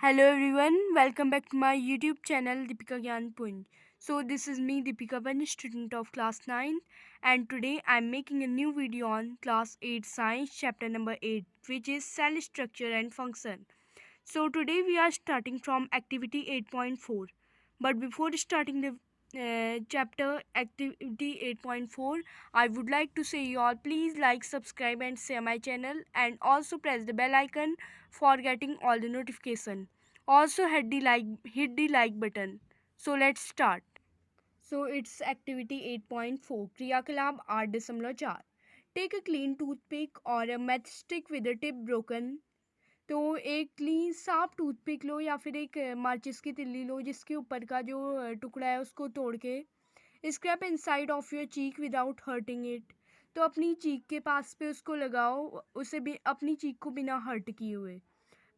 Hello everyone, welcome back to my YouTube channel Deepika Gyan Punj. So this is me Deepika, one student of class 9, and today I am making a new video on class 8 science chapter number 8, which is cell structure and function. So today we are starting from activity 8.4. But before starting the chapter activity 8.4, I would like to say you all please like, subscribe and share my channel, and also press the bell icon for getting all the notification. Also hit the like button. So let's start. So it's activity 8.4 क्रियाकलाप 8.4. Take a clean toothpick or a matchstick with the tip broken. तो एक clean साफ toothpick लो या फिर एक माचिस की तिल्ली लो जिसके ऊपर का जो टुकड़ा है उसको तोड़ के scrap inside of your cheek without hurting it. तो अपनी चीक के पास पे उसको लगाओ, उसे भी अपनी चीक को बिना हर्ट किए हुए।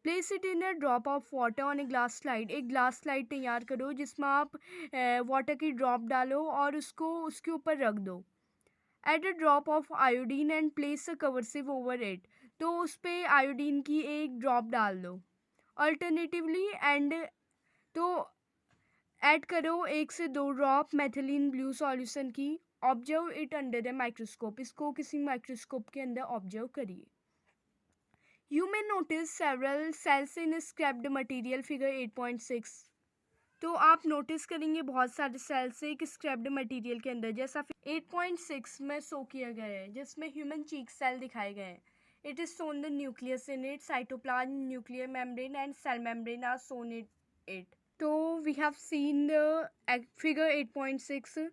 Place it in a drop of water on a glass slide. एक ग्लास स्लाइड तैयार करो जिसमें आप वाटर की ड्रॉप डालो और उसको उसके ऊपर रख दो। Add a drop of iodine and place a coverslip over it. तो उस पर आयोडीन की एक ड्रॉप डाल दो। अल्टरनेटिवली एंड तो ऐड करो 1 से 2 ड्रॉप मेथिलीन ब्लू सॉल्यूशन की। Observe it under the microscope. इसको किसी माइक्रोस्कोप के अंदर ऑब्जर्व करिए। You may notice several cells in scrapped material figure 8.6। तो आप नोटिस करेंगे बहुत सारे सेल्स एक स्क्रैप्ड मटेरियल के अंदर, जैसा 8.6 में शो किया गया है जिसमें ह्यूमन चीक सेल दिखाए गए हैं। It is shown the nucleus in it, cytoplasm, nuclear membrane and cell membrane are shown it. तो we have seen the figure 8.6।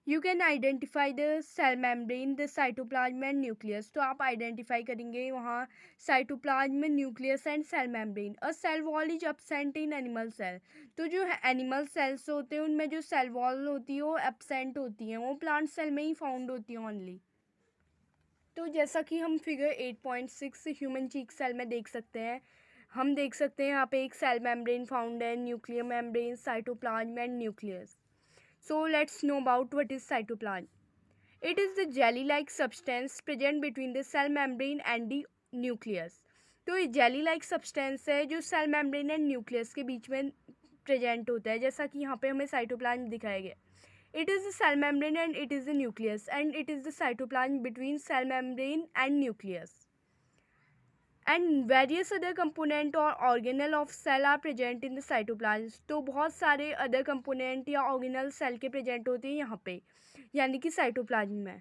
You can identify the cell membrane, the cytoplasm and nucleus. तो आप identify करेंगे वहाँ cytoplasm, nucleus and cell membrane. A cell wall is absent in animal cell. तो जो animal cells होते हैं उनमें जो सेल वॉल होती है वो एब्सेंट होती हैं, वो प्लांट सेल में ही फाउंड होती हैं ओनली। तो जैसा कि हम फिगर 8.6 ह्यूमन चीक सेल में देख सकते हैं, हम देख सकते हैं यहाँ पे एक सेल मेम्ब्रेन फाउंड है, nuclear membrane, cytoplasm and nucleus. So let's know about what is cytoplasm. It is the jelly-like substance present between the cell membrane and the nucleus. तो ये जेली लाइक सब्सटेंस है जो cell membrane and nucleus के बीच में present होता है, जैसा कि यहाँ पे हमें साइटोप्लाज्म दिखाया गया। It is the cell membrane and it is the nucleus and it is the cytoplasm between cell membrane and nucleus and various other component और organelle of cell are present in the cytoplasm. तो बहुत सारे other component या organelle cell के present होते हैं यहाँ पे, यानी कि साइटोप्लाज्म में।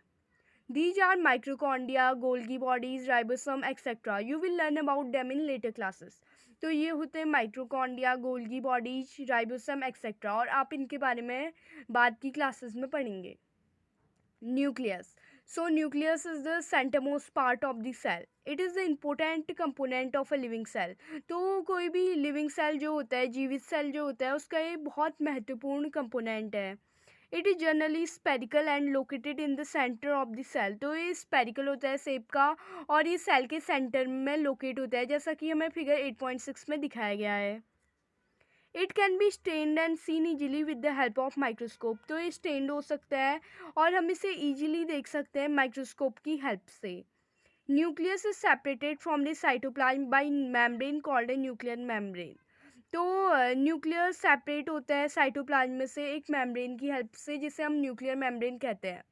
दीज आर माइक्रोकॉन्डिया, Golgi bodies, ribosome etcetera. You will learn about them in later classes. तो ये होते हैं माइक्रोकॉन्डिया, गोल्गी बॉडीज, राइबोसोम एक्सेट्रा, और आप इनके बारे में बाद की क्लासेस में पढ़ेंगे। Nucleus. So nucleus is the centermost part of the cell. It is the important component of a living cell. तो कोई भी living cell जो होता है, जीवित सेल जो होता है, उसका ये बहुत महत्वपूर्ण component है। It is generally spherical and located in the center of the cell. तो ये spherical होता है शेप का और ये सेल के सेंटर में लोकेट होता है, जैसा कि हमें फिगर 8.6 में दिखाया गया है। It can be stained and seen easily with the help of microscope. तो ये स्टेन्ड हो सकता है और हम इसे ईजिली देख सकते हैं माइक्रोस्कोप की हेल्प से। Nucleus is separated from the cytoplasm bye membrane called a nuclear membrane. तो न्यूक्लियर सेपरेट होता है साइटोप्लाज्म में से एक मेम्ब्रेन की हेल्प से, जिसे हम न्यूक्लियर मेम्ब्रेन कहते हैं।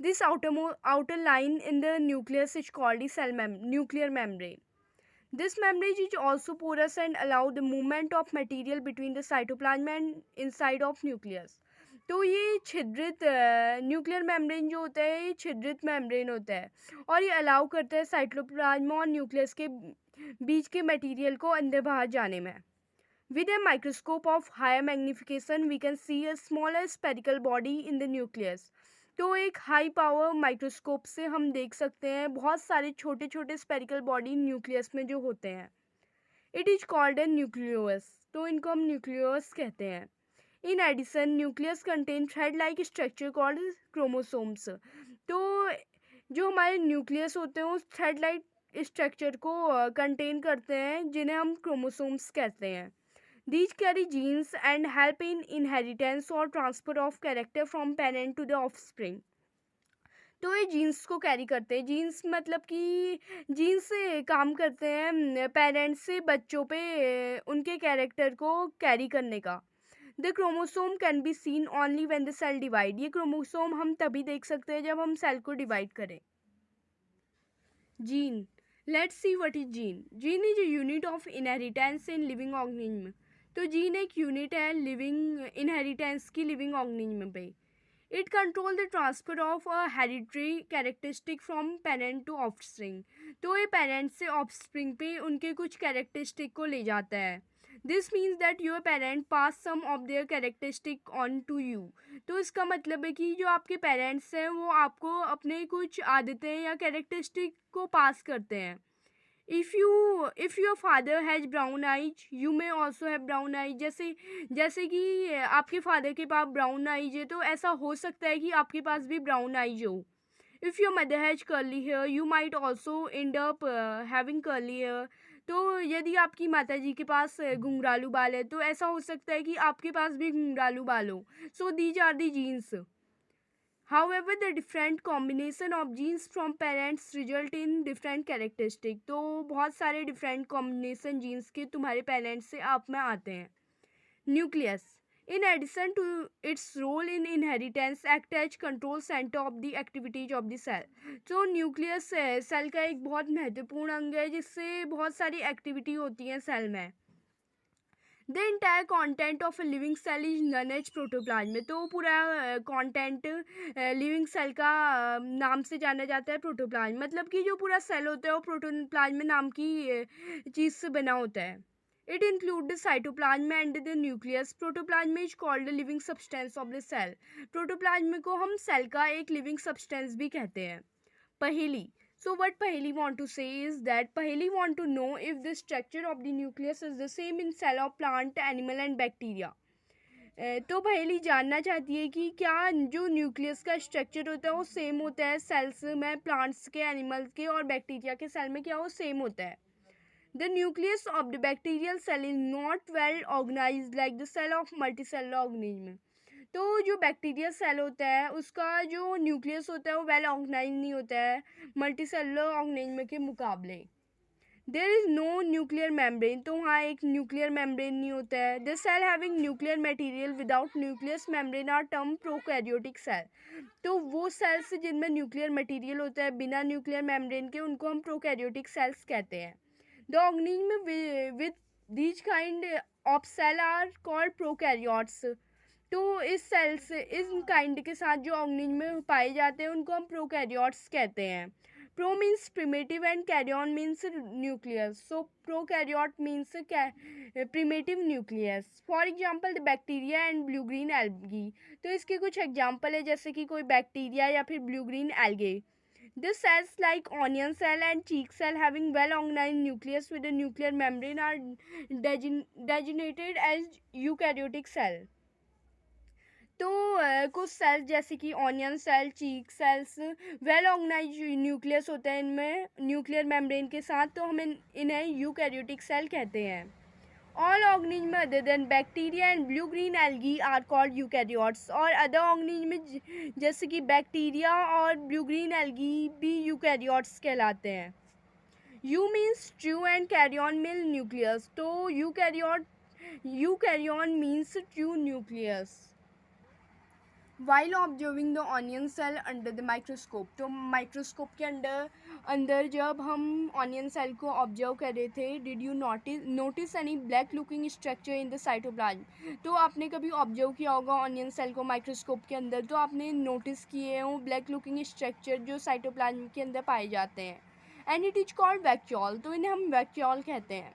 This outer line in the nucleus is called the cell nuclear membrane. This membrane is also porous and allow the movement of material between the cytoplasm and inside of nucleus. तो ये छिद्रित nuclear membrane जो होता है ये छिद्रित membrane होता है और ये अलाउ करता है साइटोप्लाज्म और न्यूक्लियस के बीच के मटेरियल को अंदर बाहर जाने में। With a microscope of higher magnification, we can see a smaller spherical body in the nucleus. तो एक हाई पावर माइक्रोस्कोप से हम देख सकते हैं बहुत सारे छोटे छोटे स्पेरिकल बॉडी न्यूक्लियस में जो होते हैं। It is called a nucleolus. तो इनको हम न्यूक्लियोस कहते हैं। In addition nucleus contain thread like structure called chromosomes. तो जो हमारे न्यूक्लियस होते हैं उस थ्रेड लाइक स्ट्रक्चर को कंटेन करते हैं, जिन्हें हम क्रोमोसोम्स कहते हैं। These carry genes and help in inheritance or transfer of character from parent to the offspring. तो ये जीन्स को कैरी करते हैं। जीन्स मतलब कि जीन्स से काम करते हैं पेरेंट्स से बच्चों पे उनके कैरेक्टर को कैरी करने का। The chromosome can be seen only when the cell divide. ये क्रोमोसोम हम तभी देख सकते हैं जब हम सेल को डिवाइड करें। Gene, let's see what is gene. Gene is a unit of inheritance in living organism. तो जीन एक यूनिट है लिविंग इनहेरिटेंस की लिविंग ऑर्गेनिज्म पे। It control the transfer of a hereditary characteristic from parent to offspring। तो ये parent से offspring पे उनके कुछ characteristic को ले जाता है। This means that your parent pass some of their characteristic on to you। तो इसका मतलब है कि जो आपके parents हैं वो आपको अपने कुछ आदतें या characteristic को पास करते हैं। if your father has brown eyes you may also have brown eyes। जैसे कि आपके फादर के पास ब्राउन आइज है तो ऐसा हो सकता है कि आपके पास भी ब्राउन आइज हो। If your mother has curly hair you might also end up having curly hair. तो यदि आपकी माता जी के पास घुंघरालू बाल है तो ऐसा हो सकता है कि आपके पास भी घुंघरालू बाल हो। So these are the genes. However, the different combination of genes from parents result in different characteristic। तो बहुत सारे different combination genes के तुम्हारे parents से आप में आते हैं। Nucleus, in addition to its role in inheritance, act as control center of the activities of the cell। तो न्यूक्लियस सेल का एक बहुत महत्वपूर्ण अंग है जिससे बहुत सारी एक्टिविटी होती है सेल में। The entire content of a living cell is known as protoplasm. तो पूरा कॉन्टेंट लिविंग सेल का नाम से जाना जाता है प्रोटोप्लाज्म। मतलब कि जो पूरा सेल होता है वो प्रोटोप्लाज्म नाम की चीज़ से बना होता है। It include the cytoplasm and the nucleus. Protoplasm is called the living substance of the cell. Protoplasm को हम सेल का एक लिविंग सब्सटेंस भी कहते हैं। पहेली। So what Paheli want to say is that Paheli want to know if the structure of the nucleus is the same in cell of plant, animal and bacteria। तो पहेली जानना चाहती है कि क्या जो न्यूक्लियस का स्ट्रक्चर होता है वो सेम होता है सेल्स में, प्लांट्स के, एनिमल्स के और बैक्टीरिया के सेल में, क्या वो सेम होता है। The nucleus of the bacterial cell is not well organised like the cell of multicellular organism. तो जो बैक्टीरिया सेल होता है उसका जो न्यूक्लियस होता है वो वेल ऑर्गेनाइज नहीं होता है मल्टीसेलुलर ऑर्गेनिज्म के मुकाबले। There is no nuclear membrane. तो वहाँ एक न्यूक्लियर मेम्ब्रेन नहीं होता है। The cell having nuclear material without nucleus membrane are term prokaryotic cell. तो वो सेल्स जिनमें न्यूक्लियर मटेरियल होता है बिना न्यूक्लियर मेम्ब्रेन के उनको हम प्रोकैरियोटिक सेल्स कहते हैं। The organism with these kind of cell are called prokaryotes. तो इस सेल्स इस काइंड के साथ जो ऑर्गेनिज्म में पाए जाते हैं उनको हम प्रोकैरियोट्स कहते हैं। Pro means primitive and karyon means nucleus. So prokaryote means primitive nucleus. For example the bacteria and blue green algae. तो इसके कुछ एग्जांपल है जैसे कि कोई बैक्टीरिया या फिर blue green algae. These cells like onion cell and cheek cell having well organized nucleus with a nuclear membrane are designated as eukaryotic cell। तो कुछ सेल्स जैसे कि ऑनियन सेल, चीक सेल्स वेल ऑर्गेनाइज न्यूक्लियस होते हैं इनमें nuclear membrane के साथ, तो हम इन्हें यूकैरियोटिक सेल कहते हैं। All organism other than bacteria and blue green algae are called eukaryotes. और अदर ऑर्गेनिज्म जैसे कि बैक्टीरिया और ब्लू ग्रीन एल्गी भी यूकैरियोट्स कहलाते हैं। Eu means true and karyon mean nucleus. तो eukaryon means true nucleus. While observing the onion cell under the microscope. तो microscope के अंदर जब हम ऑनियन सेल को ऑब्जर्व कर रहे थे, did you notice any black looking structure in the cytoplasm. तो आपने कभी ऑब्जर्व किया होगा ऑनियन सेल को माइक्रोस्कोप के अंदर, तो आपने नोटिस किए हों ब्लैक लुकिंग स्ट्रक्चर जो साइटोप्लाज्म के अंदर पाए जाते हैं। And it is called vacuole. तो इन्हें हम वैक्यूल कहते हैं।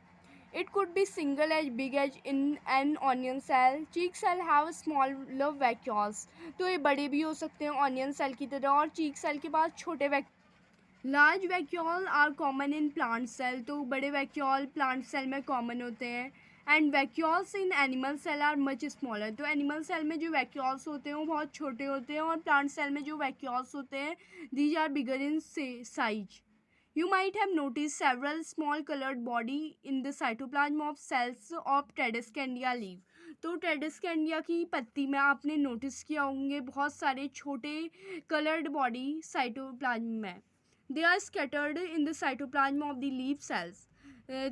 It could be single as big as in an onion cell। Cheek cell have smaller vacuoles। तो ये बड़े भी हो सकते हैं ऑनियन सेल की तरह और चीक सेल के पास छोटे large vacuole are common in plant cell. तो बड़े वैक्यूल प्लांट सेल में कॉमन होते हैं। And vacuoles in animal cell are much smaller. तो एनिमल सेल में जो वैक्यूल्स होते हैं वो बहुत छोटे होते हैं और प्लांट सेल में जो वैक्यूल्स होते हैं these are bigger in size. You might have noticed several small colored body in the cytoplasm of cells of Tradescandia leaf. तो ट्रेडिस्केंडिया की पत्ती में आपने नोटिस किया होंगे बहुत सारे छोटे कलर्ड बॉडी साइटोप्लाज्म में. They are scattered in the cytoplasm of the leaf cells.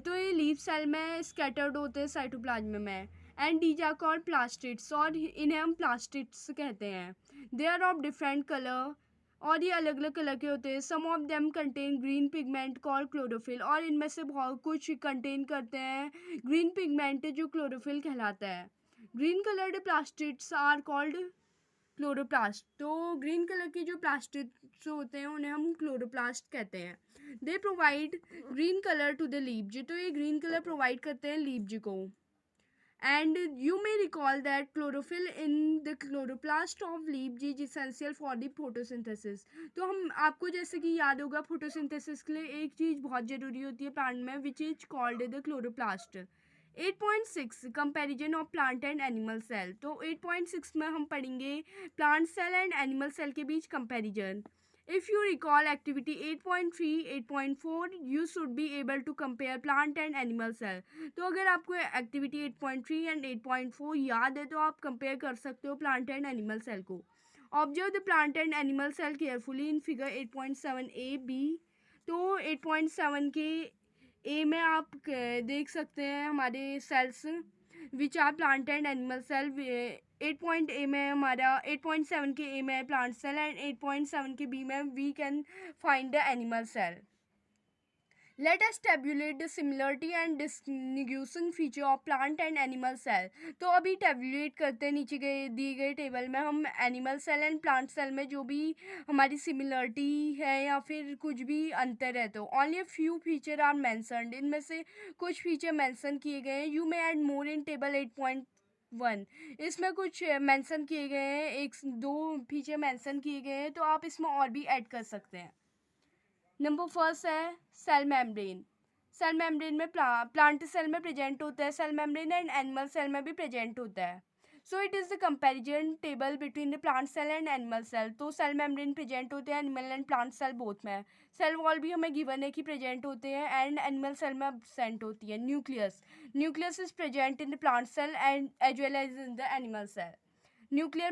तो ये लीफ सेल में स्कैटर्ड होते हैं साइटोप्लाज्म में. And these are called plastids और इन्हें हम प्लास्टिड्स कहते हैं. They are of different colour और ये अलग अलग कलर के होते हैं. Some of them contain green pigment called chlorophyll और इनमें से बहुत कुछ कंटेन करते हैं ग्रीन पिगमेंट जो क्लोरोफिल कहलाता है. Green coloured plastids are called chloroplast. तो ग्रीन कलर की जो प्लास्टिड्स होते हैं उन्हें हम क्लोरोप्लास्ट कहते हैं. They provide green colour to the leaf जी. तो ये ग्रीन कलर प्रोवाइड करते हैं लीफ जी को. And you may recall that chlorophyll in the chloroplast of leaf is essential for the photosynthesis. तो हम आपको जैसे कि याद होगा photosynthesis के लिए एक चीज़ बहुत ज़रूरी होती है प्लांट में which is called the chloroplast. 8.6 comparison of plant and animal cell. तो 8.6 में हम पढ़ेंगे plant cell and animal cell के बीच comparison. If you recall activity 8.3, 8.4, you should be able to compare plant and animal cell. तो अगर आपको activity 8.3 and 8.4 याद है तो आप कंपेयर कर सकते हो प्लांट एंड एनिमल सेल को. Observe the plant and animal cell carefully in figure 8.7 A B. तो 8.7 के ए में आप देख सकते हैं हमारे cells which are plant and animal cell. 8.A में हमारा 8.7 के ए में प्लांट सेल एंड 8.7 के बी में we can find the animal cell. Let us tabulate the similarity and distinguishing feature of plant and animal cell. तो अभी tabulate करते हैं नीचे दिए गए टेबल में हम animal cell and plant cell में जो भी हमारी सिमिलरिटी है या फिर कुछ भी अंतर है. तो only a few feature are mentioned. इनमें से कुछ फीचर मेंशन किए गए हैं. You may add more in table 8.1. इसमें कुछ मेंशन किए गए हैं, एक दो फीचर मेंशन किए गए हैं तो आप इसमें और भी ऐड कर सकते हैं. नंबर फर्स्ट है सेल मेम्ब्रेन. सेल मेम्ब्रेन में प्लांट सेल में प्रेजेंट होता है cell membrane and animal cell में भी प्रेजेंट होता है. So it is the comparison table between the plant cell and animal cell. तो सेल मेम्ब्रेन प्रेजेंट होते हैं animal and plant cell both में. सेल वॉल भी हमें गिवन है कि प्रेजेंट होते हैं एंड एनिमल सेल में एब्सेंट होती है. Nucleus is present in the plant cell and as well as in the animal cell. Nuclear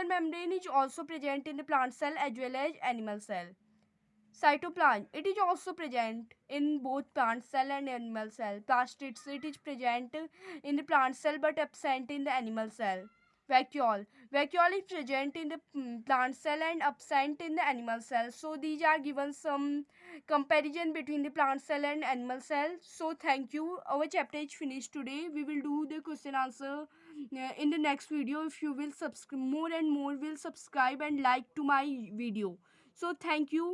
membrane is also present in the plant cell as well as animal cell. Cytoplasm, it is also present in both plant cell and animal cell. Plastids, it is present in the plant cell but absent in the animal cell. Vacuole is present in the plant cell and absent in the animal cell. So these are given some comparison between the plant cell and animal cell. So thank you. Our chapter is finished today. We will do the question answer in the next video. If you will subscribe, more and more will subscribe and like to my video. So thank you.